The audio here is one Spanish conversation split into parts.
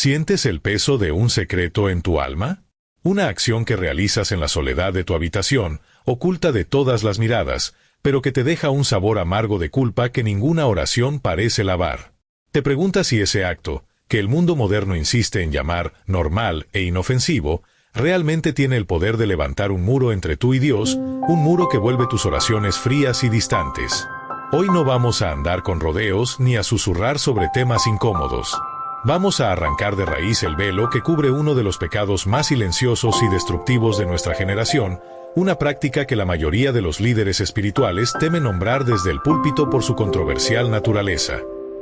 ¿Sientes el peso de un secreto en tu alma? Una acción que realizas en la soledad de tu habitación, oculta de todas las miradas, pero que te deja un sabor amargo de culpa que ninguna oración parece lavar. Te preguntas si ese acto, que el mundo moderno insiste en llamar normal e inofensivo, realmente tiene el poder de levantar un muro entre tú y Dios, un muro que vuelve tus oraciones frías y distantes. Hoy no vamos a andar con rodeos ni a susurrar sobre temas incómodos. Vamos a arrancar de raíz el velo que cubre uno de los pecados más silenciosos y destructivos de nuestra generación, una práctica que la mayoría de los líderes espirituales temen nombrar desde el púlpito por su controversial naturaleza.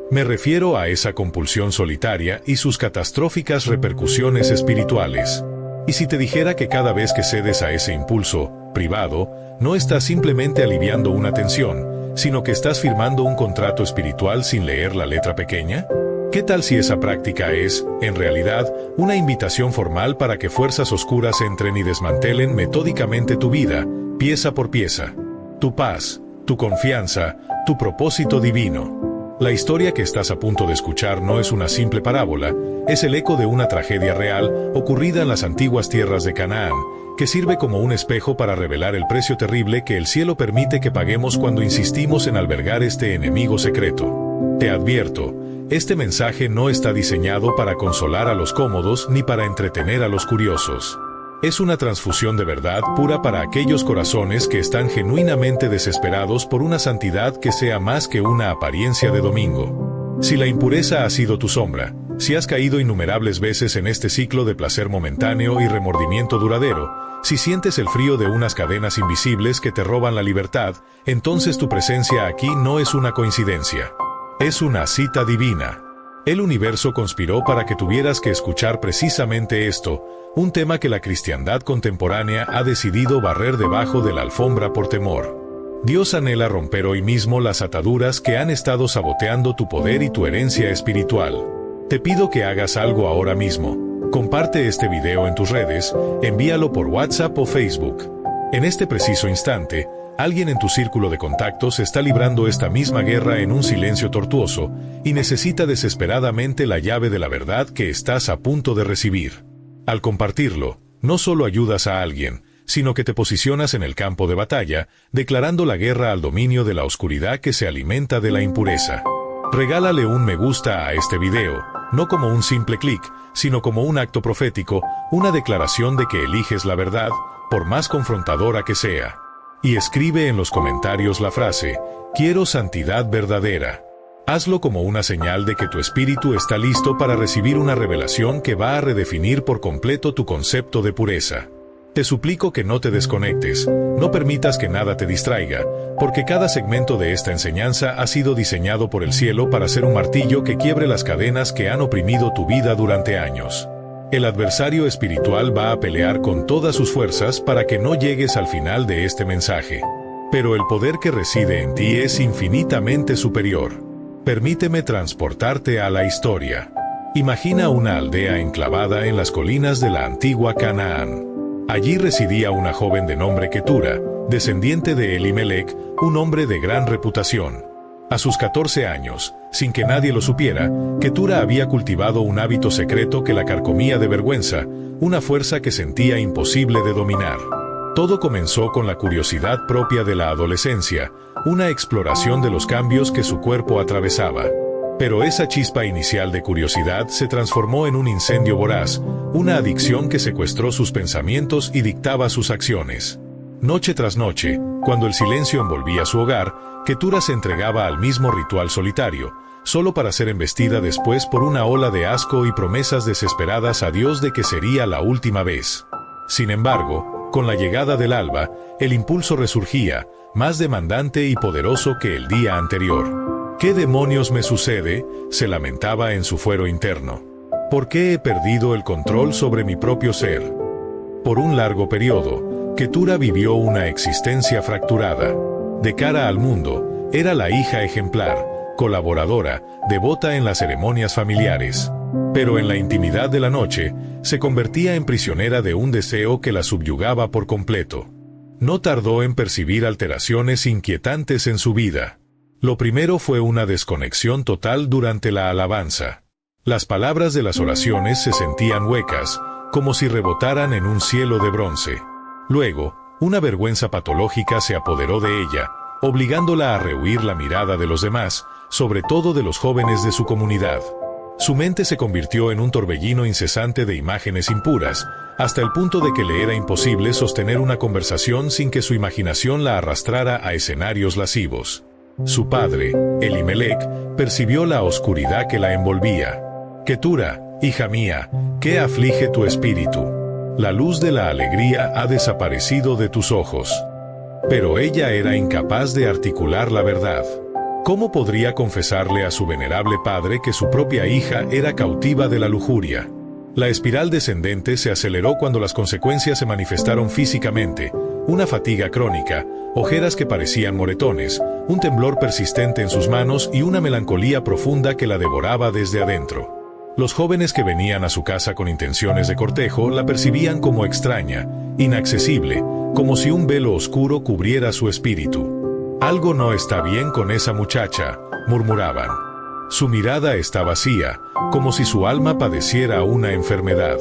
Me refiero a esa compulsión solitaria y sus catastróficas repercusiones espirituales. Y si te dijera que cada vez que cedes a ese impulso privado, no estás simplemente aliviando una tensión, sino que estás firmando un contrato espiritual sin leer la letra pequeña? ¿Qué tal si esa práctica es, en realidad, una invitación formal para que fuerzas oscuras entren y desmantelen metódicamente tu vida, pieza por pieza? Tu paz, tu confianza, tu propósito divino. La historia que estás a punto de escuchar no es una simple parábola, es el eco de una tragedia real ocurrida en las antiguas tierras de Canaán, que sirve como un espejo para revelar el precio terrible que el cielo permite que paguemos cuando insistimos en albergar este enemigo secreto. Te advierto, este mensaje no está diseñado para consolar a los cómodos ni para entretener a los curiosos. Es una transfusión de verdad pura para aquellos corazones que están genuinamente desesperados por una santidad que sea más que una apariencia de domingo. Si la impureza ha sido tu sombra, si has caído innumerables veces en este ciclo de placer momentáneo y remordimiento duradero, si sientes el frío de unas cadenas invisibles que te roban la libertad, entonces tu presencia aquí no es una coincidencia. Es una cita divina. El universo conspiró para que tuvieras que escuchar precisamente esto, un tema que la cristiandad contemporánea ha decidido barrer debajo de la alfombra por temor. Dios anhela romper hoy mismo las ataduras que han estado saboteando tu poder y tu herencia espiritual. Te pido que hagas algo ahora mismo. Comparte este video en tus redes, envíalo por WhatsApp o Facebook. En este preciso instante, alguien en tu círculo de contactos está librando esta misma guerra en un silencio tortuoso y necesita desesperadamente la llave de la verdad que estás a punto de recibir. Al compartirlo, no solo ayudas a alguien, sino que te posicionas en el campo de batalla, declarando la guerra al dominio de la oscuridad que se alimenta de la impureza. Regálale un me gusta a este video, no como un simple clic, sino como un acto profético, una declaración de que eliges la verdad, por más confrontadora que sea. Y escribe en los comentarios la frase, quiero santidad verdadera. Hazlo como una señal de que tu espíritu está listo para recibir una revelación que va a redefinir por completo tu concepto de pureza. Te suplico que no te desconectes, no permitas que nada te distraiga, porque cada segmento de esta enseñanza ha sido diseñado por el cielo para ser un martillo que quiebre las cadenas que han oprimido tu vida durante años. El adversario espiritual va a pelear con todas sus fuerzas para que no llegues al final de este mensaje. Pero el poder que reside en ti es infinitamente superior. Permíteme transportarte a la historia. Imagina una aldea enclavada en las colinas de la antigua Canaán. Allí residía una joven de nombre Ketura, descendiente de Elimelech, un hombre de gran reputación. A sus 14 años, sin que nadie lo supiera, Ketura había cultivado un hábito secreto que la carcomía de vergüenza, una fuerza que sentía imposible de dominar. Todo comenzó con la curiosidad propia de la adolescencia, una exploración de los cambios que su cuerpo atravesaba. Pero esa chispa inicial de curiosidad se transformó en un incendio voraz, una adicción que secuestró sus pensamientos y dictaba sus acciones. Noche tras noche, cuando el silencio envolvía su hogar, Ketura se entregaba al mismo ritual solitario, solo para ser embestida después por una ola de asco y promesas desesperadas a Dios de que sería la última vez. Sin embargo, con la llegada del alba, el impulso resurgía, más demandante y poderoso que el día anterior. ¿Qué demonios me sucede?, se lamentaba en su fuero interno. ¿Por qué he perdido el control sobre mi propio ser? Por un largo periodo, Ketura vivió una existencia fracturada. De cara al mundo, era la hija ejemplar, colaboradora, devota en las ceremonias familiares. Pero en la intimidad de la noche, se convertía en prisionera de un deseo que la subyugaba por completo. No tardó en percibir alteraciones inquietantes en su vida. Lo primero fue una desconexión total durante la alabanza. Las palabras de las oraciones se sentían huecas, como si rebotaran en un cielo de bronce. Luego, una vergüenza patológica se apoderó de ella, obligándola a rehuir la mirada de los demás, sobre todo de los jóvenes de su comunidad. Su mente se convirtió en un torbellino incesante de imágenes impuras, hasta el punto de que le era imposible sostener una conversación sin que su imaginación la arrastrara a escenarios lascivos. Su padre, Elimelec, percibió la oscuridad que la envolvía. Ketura, hija mía, ¿qué aflige tu espíritu? La luz de la alegría ha desaparecido de tus ojos. Pero ella era incapaz de articular la verdad. ¿Cómo podría confesarle a su venerable padre que su propia hija era cautiva de la lujuria? La espiral descendente se aceleró cuando las consecuencias se manifestaron físicamente: una fatiga crónica, ojeras que parecían moretones, un temblor persistente en sus manos y una melancolía profunda que la devoraba desde adentro. Los jóvenes que venían a su casa con intenciones de cortejo la percibían como extraña, inaccesible, como si un velo oscuro cubriera su espíritu. «Algo no está bien con esa muchacha», murmuraban. Su mirada está vacía, como si su alma padeciera una enfermedad.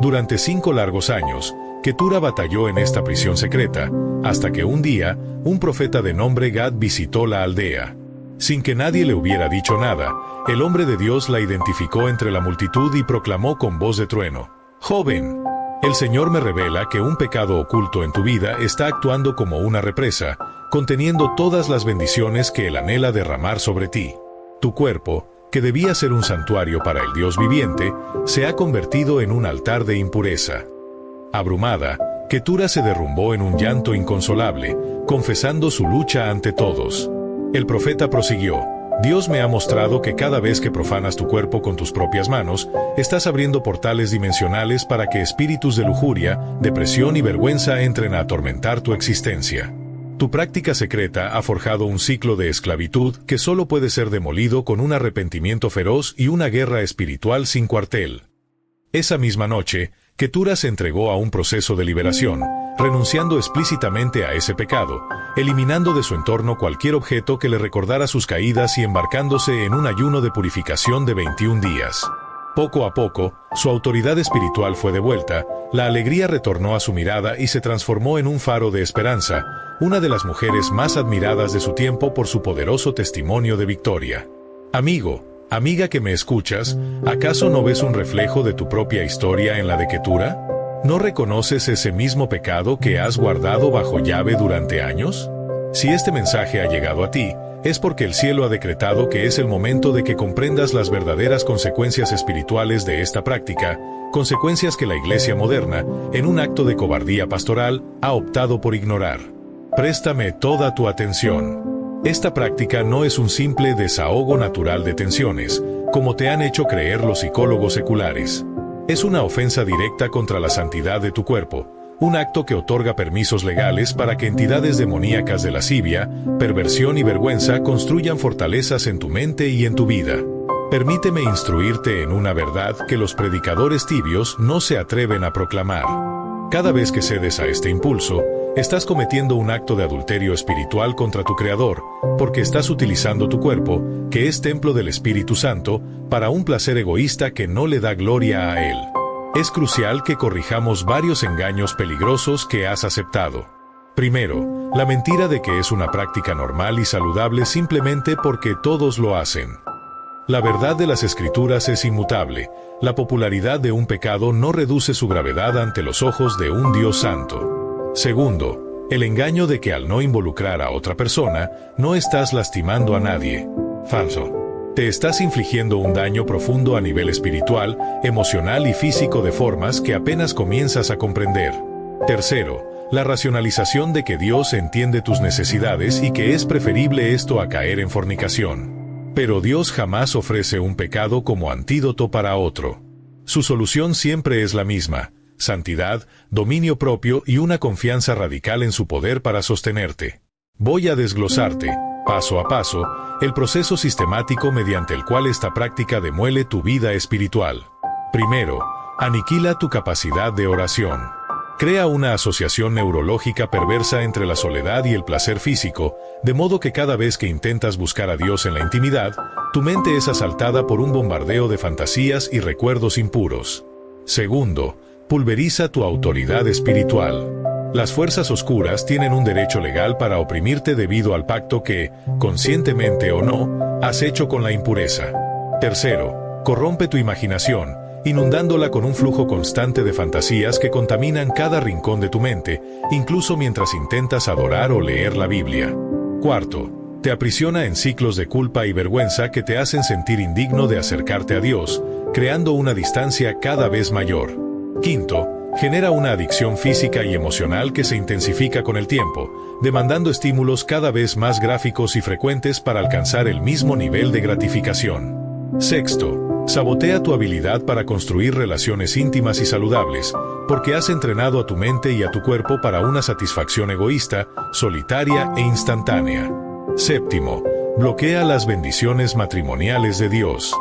Durante 5 largos años, Ketura batalló en esta prisión secreta, hasta que un día, un profeta de nombre Gad visitó la aldea. Sin que nadie le hubiera dicho nada, el hombre de Dios la identificó entre la multitud y proclamó con voz de trueno: «Joven, el Señor me revela que un pecado oculto en tu vida está actuando como una represa, conteniendo todas las bendiciones que Él anhela derramar sobre ti. Tu cuerpo, que debía ser un santuario para el Dios viviente, se ha convertido en un altar de impureza». Abrumada, Ketura se derrumbó en un llanto inconsolable, confesando su lucha ante todos. El profeta prosiguió: «Dios me ha mostrado que cada vez que profanas tu cuerpo con tus propias manos, estás abriendo portales dimensionales para que espíritus de lujuria, depresión y vergüenza entren a atormentar tu existencia. Tu práctica secreta ha forjado un ciclo de esclavitud que solo puede ser demolido con un arrepentimiento feroz y una guerra espiritual sin cuartel». Esa misma noche, Ketura se entregó a un proceso de liberación, renunciando explícitamente a ese pecado, eliminando de su entorno cualquier objeto que le recordara sus caídas y embarcándose en un ayuno de purificación de 21 días. Poco a poco, su autoridad espiritual fue devuelta, la alegría retornó a su mirada y se transformó en un faro de esperanza, una de las mujeres más admiradas de su tiempo por su poderoso testimonio de victoria. Amigo, amiga que me escuchas, ¿acaso no ves un reflejo de tu propia historia en la de Ketura? ¿No reconoces ese mismo pecado que has guardado bajo llave durante años? Si este mensaje ha llegado a ti, es porque el cielo ha decretado que es el momento de que comprendas las verdaderas consecuencias espirituales de esta práctica, consecuencias que la Iglesia moderna, en un acto de cobardía pastoral, ha optado por ignorar. Préstame toda tu atención. Esta práctica no es un simple desahogo natural de tensiones, como te han hecho creer los psicólogos seculares. Es una ofensa directa contra la santidad de tu cuerpo, un acto que otorga permisos legales para que entidades demoníacas de lascivia, perversión y vergüenza construyan fortalezas en tu mente y en tu vida. Permíteme instruirte en una verdad que los predicadores tibios no se atreven a proclamar. Cada vez que cedes a este impulso, estás cometiendo un acto de adulterio espiritual contra tu Creador, porque estás utilizando tu cuerpo, que es templo del Espíritu Santo, para un placer egoísta que no le da gloria a Él. Es crucial que corrijamos varios engaños peligrosos que has aceptado. Primero, la mentira de que es una práctica normal y saludable simplemente porque todos lo hacen. La verdad de las Escrituras es inmutable. La popularidad de un pecado no reduce su gravedad ante los ojos de un Dios santo. Segundo, el engaño de que al no involucrar a otra persona, no estás lastimando a nadie. Falso. Te estás infligiendo un daño profundo a nivel espiritual, emocional y físico de formas que apenas comienzas a comprender. Tercero, la racionalización de que Dios entiende tus necesidades y que es preferible esto a caer en fornicación. Pero Dios jamás ofrece un pecado como antídoto para otro. Su solución siempre es la misma: santidad, dominio propio y una confianza radical en su poder para sostenerte. Voy a desglosarte, paso a paso, el proceso sistemático mediante el cual esta práctica demuele tu vida espiritual. Primero, aniquila tu capacidad de oración. Crea una asociación neurológica perversa entre la soledad y el placer físico, de modo que cada vez que intentas buscar a Dios en la intimidad, tu mente es asaltada por un bombardeo de fantasías y recuerdos impuros. Segundo, pulveriza tu autoridad espiritual. Las fuerzas oscuras tienen un derecho legal para oprimirte debido al pacto que, conscientemente o no, has hecho con la impureza. Tercero, corrompe tu imaginación, inundándola con un flujo constante de fantasías que contaminan cada rincón de tu mente, incluso mientras intentas adorar o leer la Biblia. Cuarto, te aprisiona en ciclos de culpa y vergüenza que te hacen sentir indigno de acercarte a Dios, creando una distancia cada vez mayor. Quinto, genera una adicción física y emocional que se intensifica con el tiempo, demandando estímulos cada vez más gráficos y frecuentes para alcanzar el mismo nivel de gratificación. Sexto, sabotea tu habilidad para construir relaciones íntimas y saludables, porque has entrenado a tu mente y a tu cuerpo para una satisfacción egoísta, solitaria e instantánea. Séptimo, bloquea las bendiciones matrimoniales de Dios.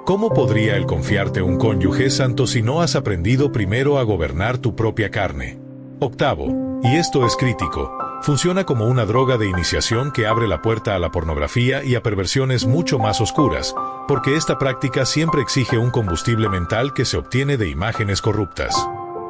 ¿Cómo podría Él confiarte un cónyuge santo si no has aprendido primero a gobernar tu propia carne? Octavo, y esto es crítico, funciona como una droga de iniciación que abre la puerta a la pornografía y a perversiones mucho más oscuras, porque esta práctica siempre exige un combustible mental que se obtiene de imágenes corruptas.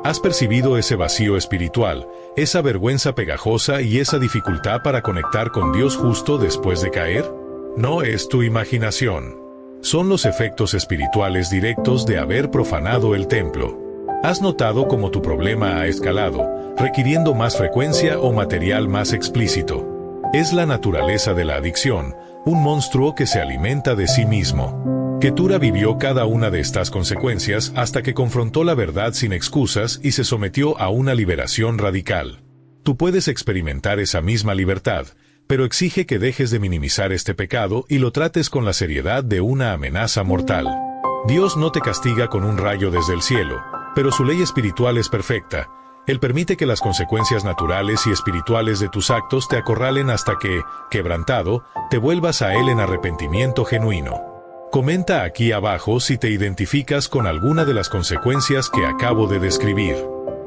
¿Has percibido ese vacío espiritual, esa vergüenza pegajosa y esa dificultad para conectar con Dios justo después de caer? No es tu imaginación. Son los efectos espirituales directos de haber profanado el templo. ¿Has notado cómo tu problema ha escalado, requiriendo más frecuencia o material más explícito? Es la naturaleza de la adicción, un monstruo que se alimenta de sí mismo. Ketura vivió cada una de estas consecuencias hasta que confrontó la verdad sin excusas y se sometió a una liberación radical. Tú puedes experimentar esa misma libertad, pero exige que dejes de minimizar este pecado y lo trates con la seriedad de una amenaza mortal. Dios no te castiga con un rayo desde el cielo, pero su ley espiritual es perfecta. Él permite que las consecuencias naturales y espirituales de tus actos te acorralen hasta que, quebrantado, te vuelvas a Él en arrepentimiento genuino. Comenta aquí abajo si te identificas con alguna de las consecuencias que acabo de describir.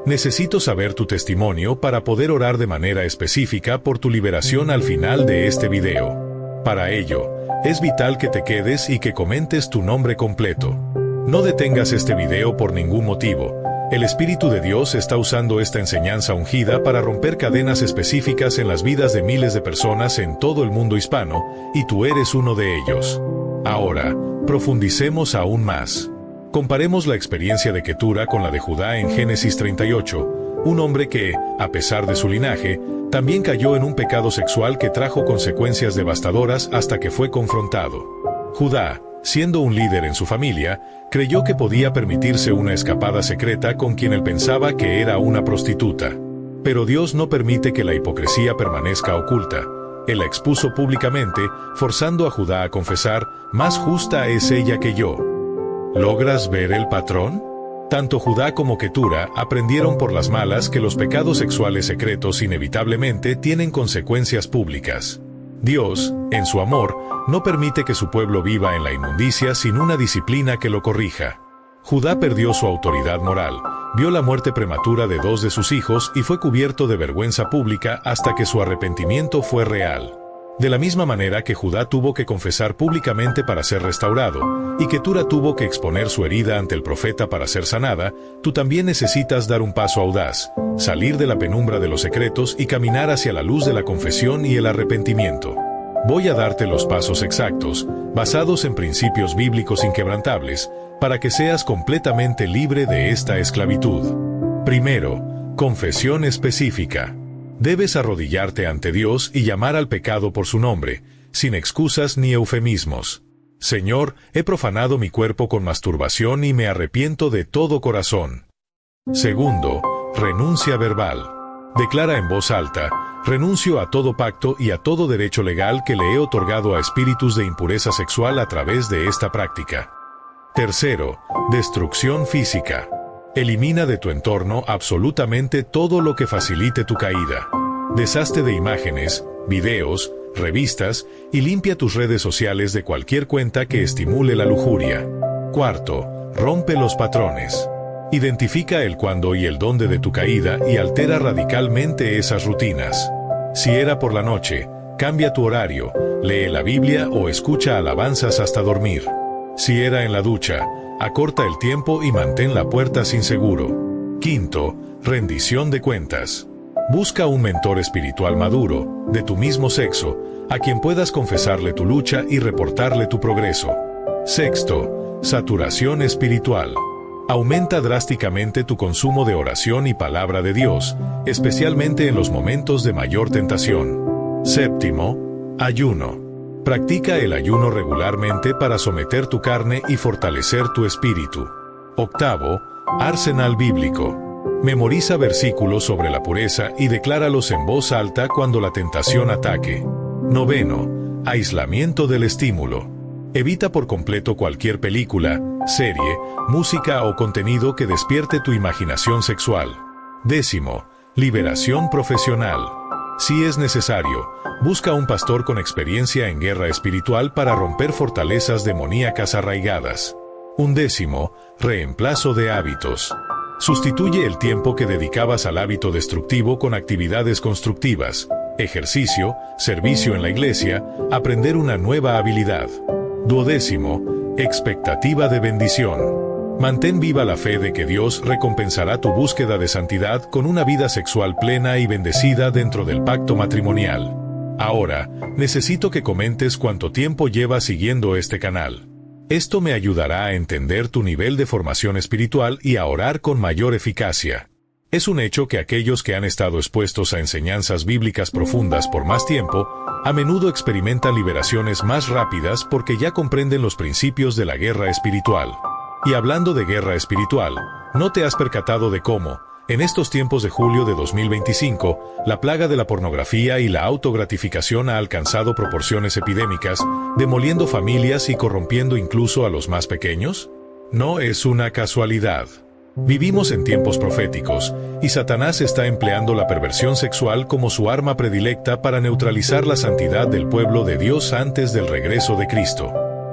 Necesito saber tu testimonio para poder orar de manera específica por tu liberación al final de este video. Para ello, es vital que te quedes y que comentes tu nombre completo. No detengas este video por ningún motivo. El Espíritu de Dios está usando esta enseñanza ungida para romper cadenas específicas en las vidas de miles de personas en todo el mundo hispano, y tú eres uno de ellos. Ahora, profundicemos aún más. Comparemos la experiencia de Ketura con la de Judá en Génesis 38, un hombre que, a pesar de su linaje, también cayó en un pecado sexual que trajo consecuencias devastadoras hasta que fue confrontado. Judá, siendo un líder en su familia, creyó que podía permitirse una escapada secreta con quien él pensaba que era una prostituta. Pero Dios no permite que la hipocresía permanezca oculta. Él la expuso públicamente, forzando a Judá a confesar, «Más justa es ella que yo». ¿Logras ver el patrón? Tanto Judá como Ketura aprendieron por las malas que los pecados sexuales secretos inevitablemente tienen consecuencias públicas. Dios, en su amor, no permite que su pueblo viva en la inmundicia sin una disciplina que lo corrija. Judá perdió su autoridad moral, vio la muerte prematura de 2 de sus hijos y fue cubierto de vergüenza pública hasta que su arrepentimiento fue real. De la misma manera que Judá tuvo que confesar públicamente para ser restaurado, y Ketura tuvo que exponer su herida ante el profeta para ser sanada, tú también necesitas dar un paso audaz, salir de la penumbra de los secretos y caminar hacia la luz de la confesión y el arrepentimiento. Voy a darte los pasos exactos, basados en principios bíblicos inquebrantables, para que seas completamente libre de esta esclavitud. Primero, confesión específica. Debes arrodillarte ante Dios y llamar al pecado por su nombre, sin excusas ni eufemismos. Señor, he profanado mi cuerpo con masturbación y me arrepiento de todo corazón. Segundo, renuncia verbal. Declara en voz alta, renuncio a todo pacto y a todo derecho legal que le he otorgado a espíritus de impureza sexual a través de esta práctica. Tercero, destrucción física. Elimina de tu entorno absolutamente todo lo que facilite tu caída. Deshazte de imágenes, videos, revistas y limpia tus redes sociales de cualquier cuenta que estimule la lujuria. Cuarto, rompe los patrones. Identifica el cuándo y el dónde de tu caída y altera radicalmente esas rutinas. Si era por la noche, cambia tu horario, lee la Biblia o escucha alabanzas hasta dormir. Si era en la ducha, acorta el tiempo y mantén la puerta sin seguro. Quinto, rendición de cuentas. Busca un mentor espiritual maduro, de tu mismo sexo, a quien puedas confesarle tu lucha y reportarle tu progreso. Sexto, saturación espiritual. Aumenta drásticamente tu consumo de oración y palabra de Dios, especialmente en los momentos de mayor tentación. Séptimo, ayuno. Practica el ayuno regularmente para someter tu carne y fortalecer tu espíritu. Octavo, arsenal bíblico. Memoriza versículos sobre la pureza y decláralos en voz alta cuando la tentación ataque. Noveno, aislamiento del estímulo. Evita por completo cualquier película, serie, música o contenido que despierte tu imaginación sexual. Décimo, liberación profesional. Si es necesario, busca un pastor con experiencia en guerra espiritual para romper fortalezas demoníacas arraigadas. Undécimo, reemplazo de hábitos. Sustituye el tiempo que dedicabas al hábito destructivo con actividades constructivas, ejercicio, servicio en la iglesia, aprender una nueva habilidad. Duodécimo, expectativa de bendición. Mantén viva la fe de que Dios recompensará tu búsqueda de santidad con una vida sexual plena y bendecida dentro del pacto matrimonial. Ahora, necesito que comentes cuánto tiempo llevas siguiendo este canal. Esto me ayudará a entender tu nivel de formación espiritual y a orar con mayor eficacia. Es un hecho que aquellos que han estado expuestos a enseñanzas bíblicas profundas por más tiempo, a menudo experimentan liberaciones más rápidas porque ya comprenden los principios de la guerra espiritual. Y hablando de guerra espiritual, ¿no te has percatado de cómo, en estos tiempos de julio de 2025, la plaga de la pornografía y la autogratificación ha alcanzado proporciones epidémicas, demoliendo familias y corrompiendo incluso a los más pequeños? No es una casualidad. Vivimos en tiempos proféticos, y Satanás está empleando la perversión sexual como su arma predilecta para neutralizar la santidad del pueblo de Dios antes del regreso de Cristo.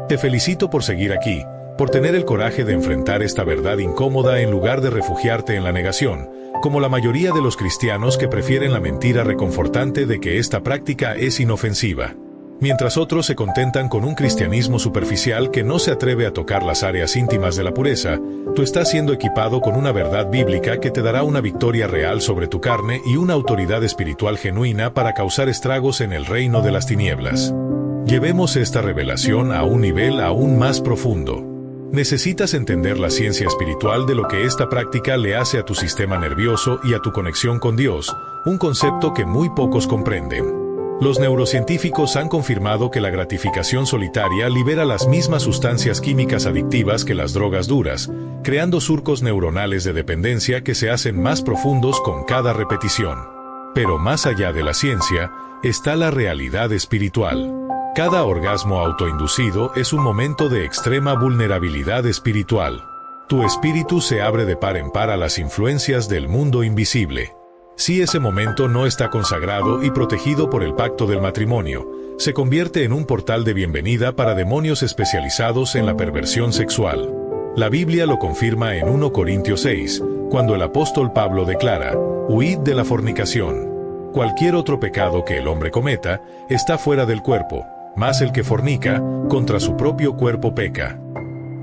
Te felicito por seguir aquí, por tener el coraje de enfrentar esta verdad incómoda en lugar de refugiarte en la negación, como la mayoría de los cristianos que prefieren la mentira reconfortante de que esta práctica es inofensiva. Mientras otros se contentan con un cristianismo superficial que no se atreve a tocar las áreas íntimas de la pureza, tú estás siendo equipado con una verdad bíblica que te dará una victoria real sobre tu carne y una autoridad espiritual genuina para causar estragos en el reino de las tinieblas. Llevemos esta revelación a un nivel aún más profundo. Necesitas entender la ciencia espiritual de lo que esta práctica le hace a tu sistema nervioso y a tu conexión con Dios, un concepto que muy pocos comprenden. Los neurocientíficos han confirmado que la gratificación solitaria libera las mismas sustancias químicas adictivas que las drogas duras, creando surcos neuronales de dependencia que se hacen más profundos con cada repetición. Pero más allá de la ciencia, está la realidad espiritual. Cada orgasmo autoinducido es un momento de extrema vulnerabilidad espiritual. Tu espíritu se abre de par en par a las influencias del mundo invisible. Si ese momento no está consagrado y protegido por el pacto del matrimonio, se convierte en un portal de bienvenida para demonios especializados en la perversión sexual. La Biblia lo confirma en 1 Corintios 6, cuando el apóstol Pablo declara: «Huid de la fornicación. Cualquier otro pecado que el hombre cometa está fuera del cuerpo, mas el que fornica, contra su propio cuerpo peca».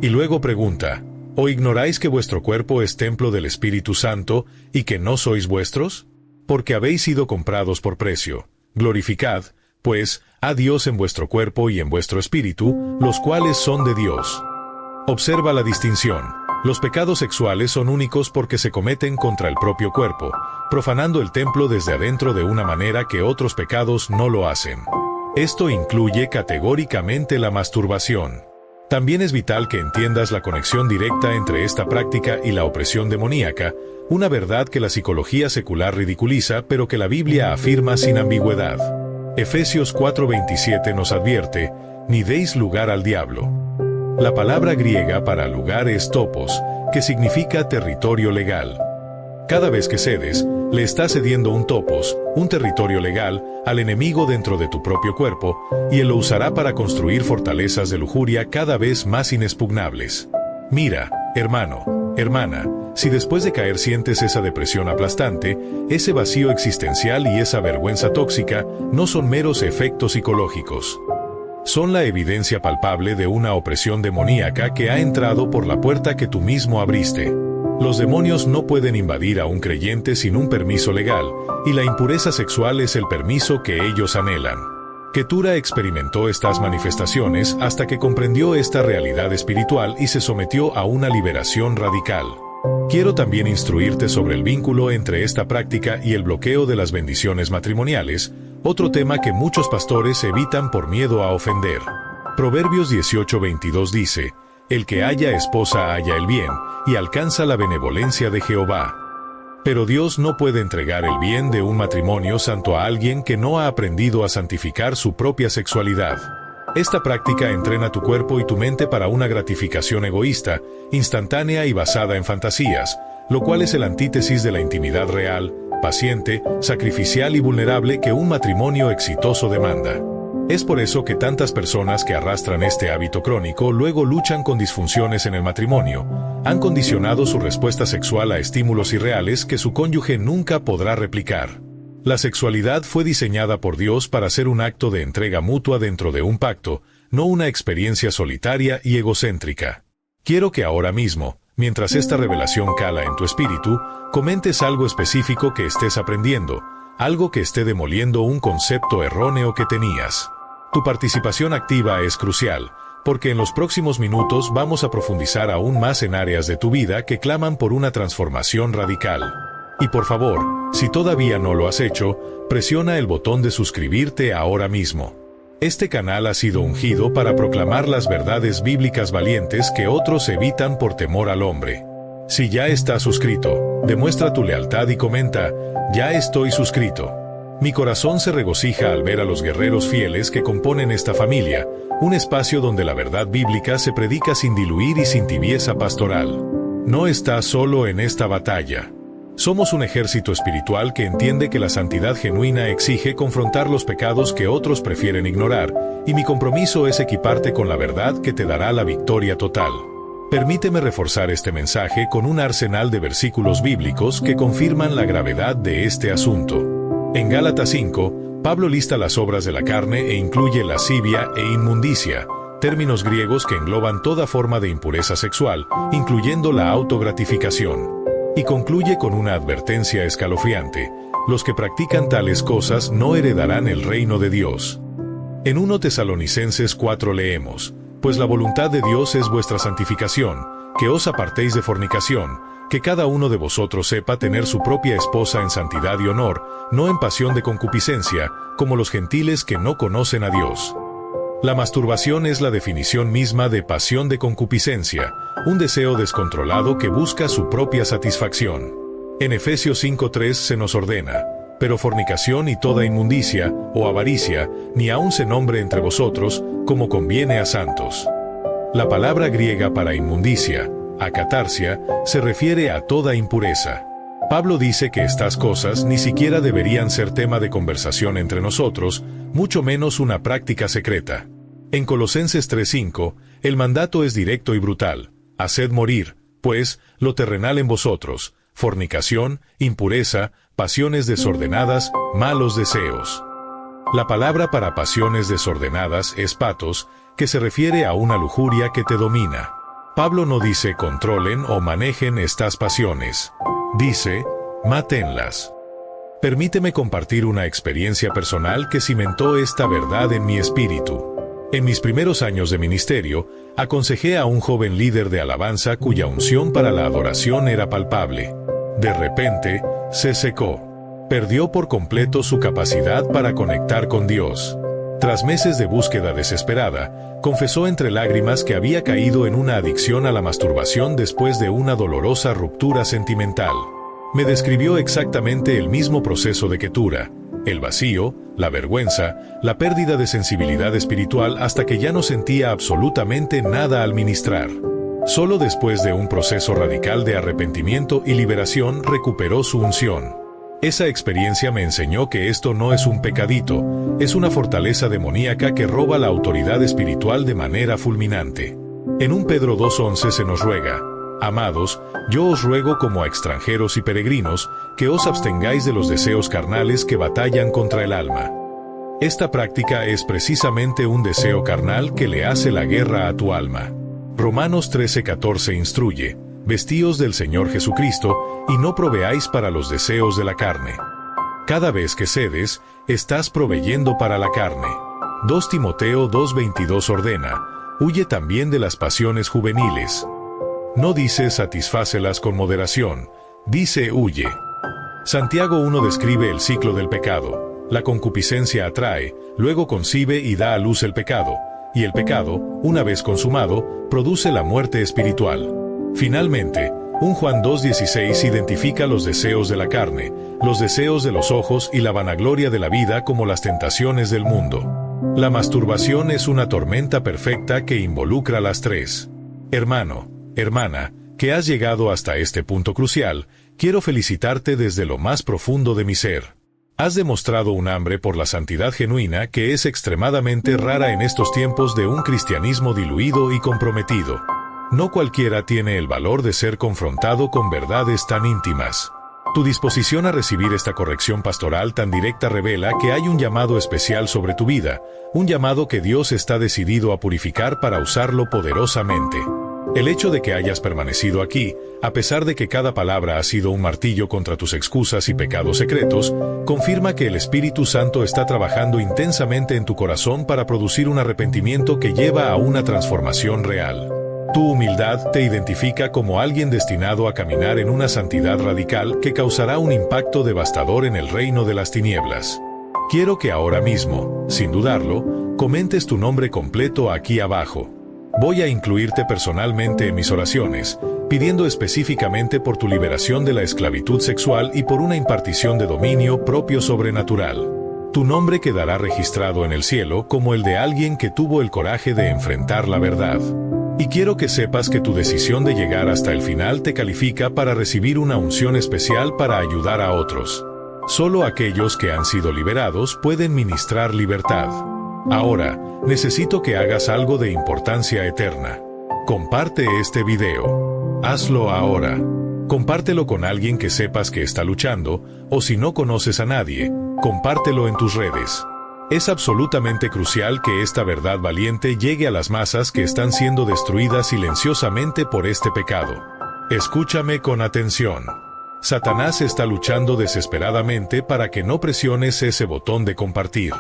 Y luego pregunta: ¿O ignoráis que vuestro cuerpo es templo del Espíritu Santo, y que no sois vuestros? Porque habéis sido comprados por precio. Glorificad, pues, a Dios en vuestro cuerpo y en vuestro espíritu, los cuales son de Dios. Observa la distinción. Los pecados sexuales son únicos porque se cometen contra el propio cuerpo, profanando el templo desde adentro de una manera que otros pecados no lo hacen. Esto incluye categóricamente la masturbación. También es vital que entiendas la conexión directa entre esta práctica y la opresión demoníaca, una verdad que la psicología secular ridiculiza pero que la Biblia afirma sin ambigüedad. Efesios 4:27 nos advierte: «Ni deis lugar al diablo». La palabra griega para lugar es topos, que significa territorio legal. Cada vez que cedes, le estás cediendo un topos, un territorio legal, al enemigo dentro de tu propio cuerpo, y él lo usará para construir fortalezas de lujuria cada vez más inexpugnables. Mira, hermano, Hermana, si después de caer sientes esa depresión aplastante, ese vacío existencial y esa vergüenza tóxica, no son meros efectos psicológicos. Son la evidencia palpable de una opresión demoníaca que ha entrado por la puerta que tú mismo abriste. Los demonios no pueden invadir a un creyente sin un permiso legal, y la impureza sexual es el permiso que ellos anhelan. Ketura experimentó estas manifestaciones hasta que comprendió esta realidad espiritual y se sometió a una liberación radical. Quiero también instruirte sobre el vínculo entre esta práctica y el bloqueo de las bendiciones matrimoniales, otro tema que muchos pastores evitan por miedo a ofender. Proverbios 18:22 dice: «El que halla esposa halla el bien, y alcanza la benevolencia de Jehová». Pero Dios no puede entregar el bien de un matrimonio santo a alguien que no ha aprendido a santificar su propia sexualidad. Esta práctica entrena tu cuerpo y tu mente para una gratificación egoísta, instantánea y basada en fantasías, lo cual es el antítesis de la intimidad real, paciente, sacrificial y vulnerable que un matrimonio exitoso demanda. Es por eso que tantas personas que arrastran este hábito crónico luego luchan con disfunciones en el matrimonio. Han condicionado su respuesta sexual a estímulos irreales que su cónyuge nunca podrá replicar. La sexualidad fue diseñada por Dios para ser un acto de entrega mutua dentro de un pacto, no una experiencia solitaria y egocéntrica. Quiero que ahora mismo, mientras esta revelación cala en tu espíritu, comentes algo específico que estés aprendiendo, algo que esté demoliendo un concepto erróneo que tenías. Tu participación activa es crucial, porque en los próximos minutos vamos a profundizar aún más en áreas de tu vida que claman por una transformación radical. Y por favor, si todavía no lo has hecho, presiona el botón de suscribirte ahora mismo. Este canal ha sido ungido para proclamar las verdades bíblicas valientes que otros evitan por temor al hombre. Si ya estás suscrito, demuestra tu lealtad y comenta: «Ya estoy suscrito». Mi corazón se regocija al ver a los guerreros fieles que componen esta familia, un espacio donde la verdad bíblica se predica sin diluir y sin tibieza pastoral. No estás solo en esta batalla. Somos un ejército espiritual que entiende que la santidad genuina exige confrontar los pecados que otros prefieren ignorar, y mi compromiso es equiparte con la verdad que te dará la victoria total. Permíteme reforzar este mensaje con un arsenal de versículos bíblicos que confirman la gravedad de este asunto. En Gálatas 5, Pablo lista las obras de la carne e incluye lascivia e inmundicia, términos griegos que engloban toda forma de impureza sexual, incluyendo la autogratificación. Y concluye con una advertencia escalofriante: los que practican tales cosas no heredarán el reino de Dios. En 1 Tesalonicenses 4 leemos: «Pues la voluntad de Dios es vuestra santificación, que os apartéis de fornicación, que cada uno de vosotros sepa tener su propia esposa en santidad y honor, no en pasión de concupiscencia, como los gentiles que no conocen a Dios». La masturbación es la definición misma de pasión de concupiscencia, un deseo descontrolado que busca su propia satisfacción. En Efesios 5:3 se nos ordena: «Pero fornicación y toda inmundicia, o avaricia, ni aun se nombre entre vosotros, como conviene a santos». La palabra griega para inmundicia, acatarsia, se refiere a toda impureza. Pablo dice que estas cosas ni siquiera deberían ser tema de conversación entre nosotros, mucho menos una práctica secreta. En Colosenses 3:5, el mandato es directo y brutal: «Haced morir, pues, lo terrenal en vosotros, fornicación, impureza, pasiones desordenadas, malos deseos». La palabra para pasiones desordenadas es patos, que se refiere a una lujuria que te domina. Pablo no dice controlen o manejen estas pasiones. Dice, mátenlas. Permíteme compartir una experiencia personal que cimentó esta verdad en mi espíritu. En mis primeros años de ministerio, aconsejé a un joven líder de alabanza cuya unción para la adoración era palpable. De repente, se secó. Perdió por completo su capacidad para conectar con Dios. Tras meses de búsqueda desesperada, confesó entre lágrimas que había caído en una adicción a la masturbación después de una dolorosa ruptura sentimental. Me describió exactamente el mismo proceso de Ketura: el vacío, la vergüenza, la pérdida de sensibilidad espiritual hasta que ya no sentía absolutamente nada al ministrar. Solo después de un proceso radical de arrepentimiento y liberación recuperó su unción. Esa experiencia me enseñó que esto no es un pecadito, es una fortaleza demoníaca que roba la autoridad espiritual de manera fulminante. En 1 Pedro 2:11 se nos ruega: Amados, yo os ruego como a extranjeros y peregrinos, que os abstengáis de los deseos carnales que batallan contra el alma. Esta práctica es precisamente un deseo carnal que le hace la guerra a tu alma. Romanos 13:14 instruye: vestíos del Señor Jesucristo, y no proveáis para los deseos de la carne. Cada vez que cedes, estás proveyendo para la carne. 2 Timoteo 2:22 ordena: huye también de las pasiones juveniles. No dice satisfácelas con moderación, dice huye. Santiago 1 describe el ciclo del pecado. La concupiscencia atrae, luego concibe y da a luz el pecado, y el pecado, una vez consumado, produce la muerte espiritual. Finalmente, 1 Juan 2:16 identifica los deseos de la carne, los deseos de los ojos y la vanagloria de la vida como las tentaciones del mundo. La masturbación es una tormenta perfecta que involucra las tres. Hermano, hermana, que has llegado hasta este punto crucial, quiero felicitarte desde lo más profundo de mi ser. Has demostrado un hambre por la santidad genuina que es extremadamente rara en estos tiempos de un cristianismo diluido y comprometido. No cualquiera tiene el valor de ser confrontado con verdades tan íntimas. Tu disposición a recibir esta corrección pastoral tan directa revela que hay un llamado especial sobre tu vida, un llamado que Dios está decidido a purificar para usarlo poderosamente. El hecho de que hayas permanecido aquí, a pesar de que cada palabra ha sido un martillo contra tus excusas y pecados secretos, confirma que el Espíritu Santo está trabajando intensamente en tu corazón para producir un arrepentimiento que lleva a una transformación real. Tu humildad te identifica como alguien destinado a caminar en una santidad radical que causará un impacto devastador en el reino de las tinieblas. Quiero que ahora mismo, sin dudarlo, comentes tu nombre completo aquí abajo. Voy a incluirte personalmente en mis oraciones, pidiendo específicamente por tu liberación de la esclavitud sexual y por una impartición de dominio propio sobrenatural. Tu nombre quedará registrado en el cielo como el de alguien que tuvo el coraje de enfrentar la verdad. Y quiero que sepas que tu decisión de llegar hasta el final te califica para recibir una unción especial para ayudar a otros. Solo aquellos que han sido liberados pueden ministrar libertad. Ahora, necesito que hagas algo de importancia eterna. Comparte este video. Hazlo ahora. Compártelo con alguien que sepas que está luchando, o si no conoces a nadie, compártelo en tus redes. Es absolutamente crucial que esta verdad valiente llegue a las masas que están siendo destruidas silenciosamente por este pecado. Escúchame con atención. Satanás está luchando desesperadamente para que no presiones ese botón de compartir.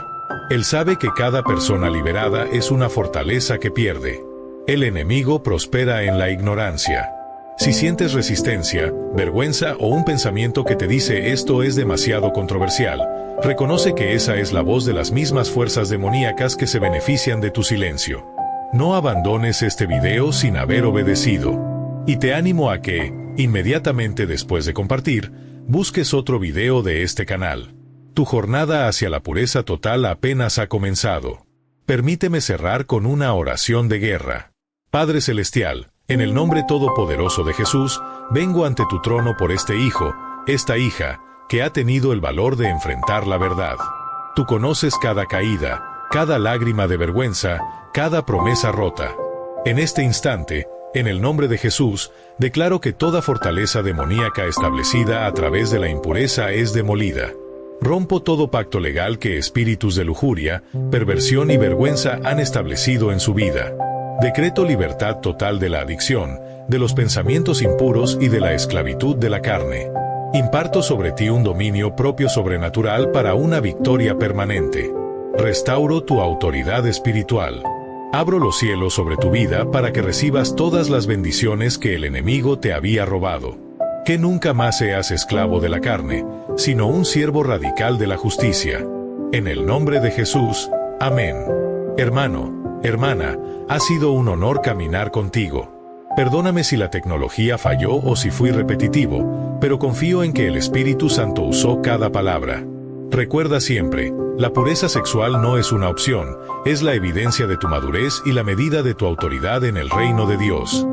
Él sabe que cada persona liberada es una fortaleza que pierde. El enemigo prospera en la ignorancia. Si sientes resistencia, vergüenza o un pensamiento que te dice esto es demasiado controversial, reconoce que esa es la voz de las mismas fuerzas demoníacas que se benefician de tu silencio. No abandones este video sin haber obedecido. Y te animo a que, inmediatamente después de compartir, busques otro video de este canal. Tu jornada hacia la pureza total apenas ha comenzado. Permíteme cerrar con una oración de guerra. Padre Celestial, en el nombre todopoderoso de Jesús, vengo ante tu trono por este hijo, esta hija, que ha tenido el valor de enfrentar la verdad. Tú conoces cada caída, cada lágrima de vergüenza, cada promesa rota. En este instante, en el nombre de Jesús, declaro que toda fortaleza demoníaca establecida a través de la impureza es demolida. Rompo todo pacto legal que espíritus de lujuria, perversión y vergüenza han establecido en su vida. Decreto libertad total de la adicción, de los pensamientos impuros y de la esclavitud de la carne. Imparto sobre ti un dominio propio sobrenatural para una victoria permanente. Restauro tu autoridad espiritual. Abro los cielos sobre tu vida para que recibas todas las bendiciones que el enemigo te había robado. Que nunca más seas esclavo de la carne, sino un siervo radical de la justicia. En el nombre de Jesús, amén. Hermano, hermana, ha sido un honor caminar contigo. Perdóname si la tecnología falló o si fui repetitivo, pero confío en que el Espíritu Santo usó cada palabra. Recuerda siempre, la pureza sexual no es una opción, es la evidencia de tu madurez y la medida de tu autoridad en el reino de Dios.